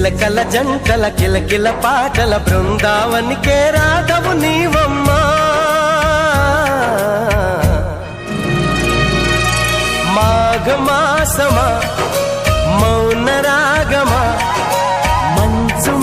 చిలకల జంటల కిలకిల పాటల బృందావనికే రాధవు నీవమ్మా. మాఘమాసమా మౌన రాగమా మంచు